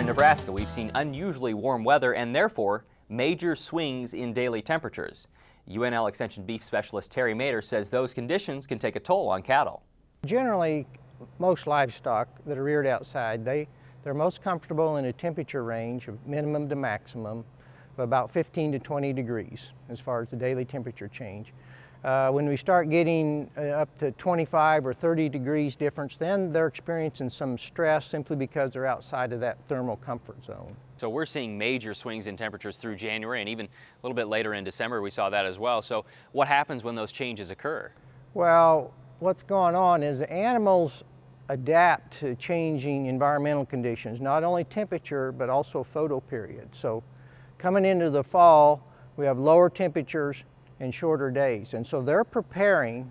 in Nebraska, we've seen unusually warm weather and therefore major swings in daily temperatures. UNL Extension Beef Specialist Terry Mater says those conditions can take a toll on cattle. Generally, most livestock that are reared outside, they're most comfortable in a temperature range of minimum to maximum of about 15 to 20 degrees as far as the daily temperature change. When we start getting up to 25 or 30 degrees difference, then they're experiencing some stress simply because they're outside of that thermal comfort zone. So we're seeing major swings in temperatures through January, and even a little bit later in December we saw that as well. So what happens when those changes occur? Well, what's going on is the animals adapt to changing environmental conditions, not only temperature but also photo period. So coming into the fall, we have lower temperatures and shorter days, and so they're preparing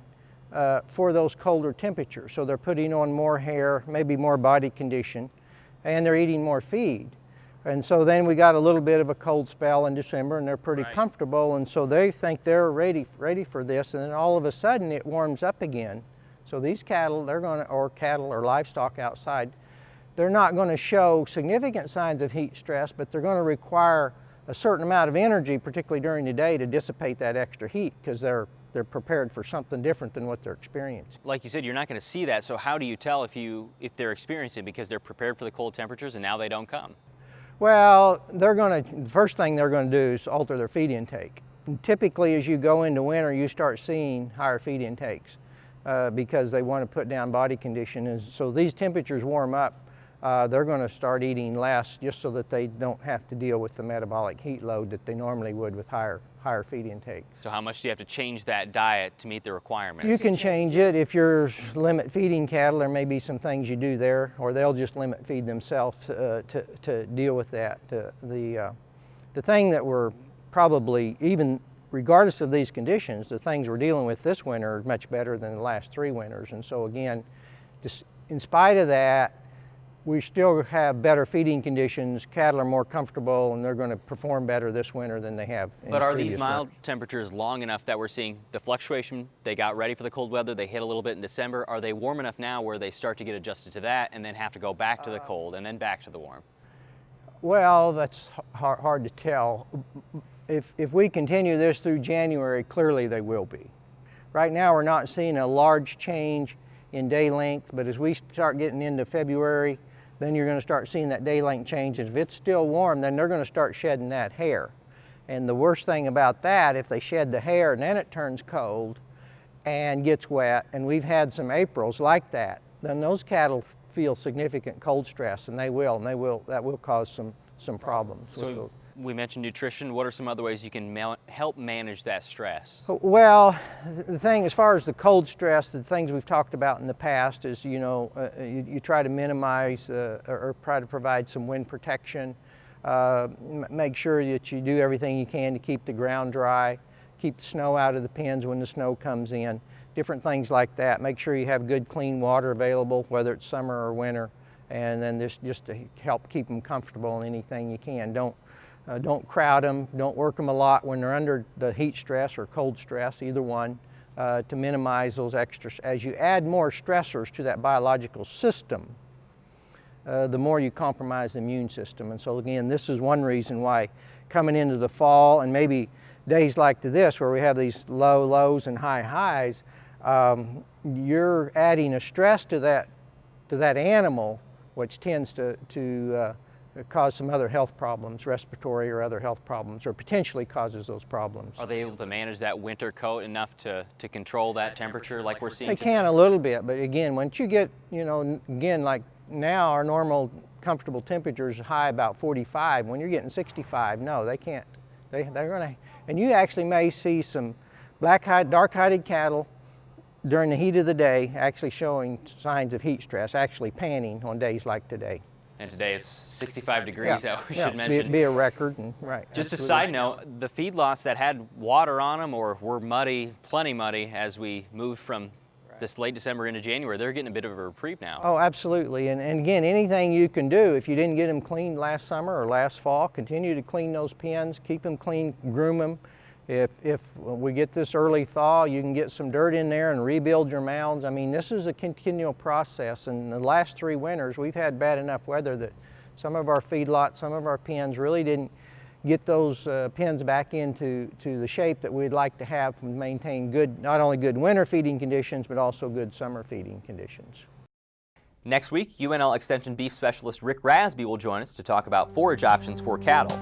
for those colder temperatures. So they're putting on more hair, maybe more body condition, and they're eating more feed. And so then we got a little bit of a cold spell in December, and they're pretty comfortable, and so they think they're ready for this, and then all of a sudden it warms up again. So these cattle, cattle or livestock outside, they're not going to show significant signs of heat stress, but they're going to require a certain amount of energy, particularly during the day, to dissipate that extra heat because they're prepared for something different than what they're experiencing. Like you said, you're not going to see that, so how do you tell if they're experiencing it because they're prepared for the cold temperatures and now they don't come? Well, the first thing they're going to do is alter their feed intake. And typically, as you go into winter, you start seeing higher feed intakes because they want to put down body condition. And so these temperatures warm up, they're going to start eating less just so that they don't have to deal with the metabolic heat load that they normally would with higher feed intake. So how much do you have to change that diet to meet the requirements? You can change it. If you're limit feeding cattle, there may be some things you do there, or they'll just limit feed themselves to deal with that. The thing that we're probably, even regardless of these conditions, the things we're dealing with this winter are much better than the last 3 winters. And so again, just in spite of that, we still have better feeding conditions. Cattle are more comfortable, and they're going to perform better this winter than they have in But are previous these mild winters. temperatures long enough that we're seeing the fluctuation? They got ready for the cold weather, they hit a little bit in December. Are they warm enough now where they start to get adjusted to that and then have to go back to the cold and then back to the warm? Well, that's hard to tell. If we continue this through January, clearly they will be. Right now we're not seeing a large change in day length, but as we start getting into February, then you're going to start seeing that day length change. If it's still warm, then they're going to start shedding that hair. And the worst thing about that, if they shed the hair and then it turns cold and gets wet, and we've had some Aprils like that, then those cattle feel significant cold stress, and that will cause some problems. So we mentioned nutrition. What are some other ways you can help manage that stress? Well, the thing as far as the cold stress, the things we've talked about in the past is, you try to minimize or try to provide some wind protection. Make sure that you do everything you can to keep the ground dry, keep the snow out of the pens when the snow comes in, different things like that. Make sure you have good clean water available, whether it's summer or winter, and then this just to help keep them comfortable in anything you can. Don't crowd them, don't work them a lot when they're under the heat stress or cold stress, either one, to minimize those extras. As you add more stressors to that biological system, the more you compromise the immune system. And so again, this is one reason why coming into the fall and maybe days like this where we have these low lows and high highs, you're adding a stress to that animal, which tends to cause some other health problems, respiratory or other health problems, or potentially causes those problems. Are they able to manage that winter coat enough to control that temperature like we're seeing? They can a little bit, but again, once you get, again, like now our normal comfortable temperature is high about 45. When you're getting 65, no, they can't. They're gonna, and you actually may see some dark-hided cattle during the heat of the day actually showing signs of heat stress, actually panning on days like today. And today it's 65 degrees, that we should mention. Be a record, right. Just absolutely. A side note, the feedlots that had water on them or were muddy, plenty muddy, as we moved from this late December into January, they're getting a bit of a reprieve now. Oh, absolutely. And again, anything you can do, if you didn't get them cleaned last summer or last fall, continue to clean those pens, keep them clean, groom them. If we get this early thaw, you can get some dirt in there and rebuild your mounds. I mean, this is a continual process. And the last 3 winters, we've had bad enough weather that Some of our feedlots, some of our pens really didn't get those pens back into the shape that we'd like to have to maintain good, not only good winter feeding conditions, but also good summer feeding conditions. Next week, UNL Extension Beef Specialist Rick Rasby will join us to talk about forage options for cattle.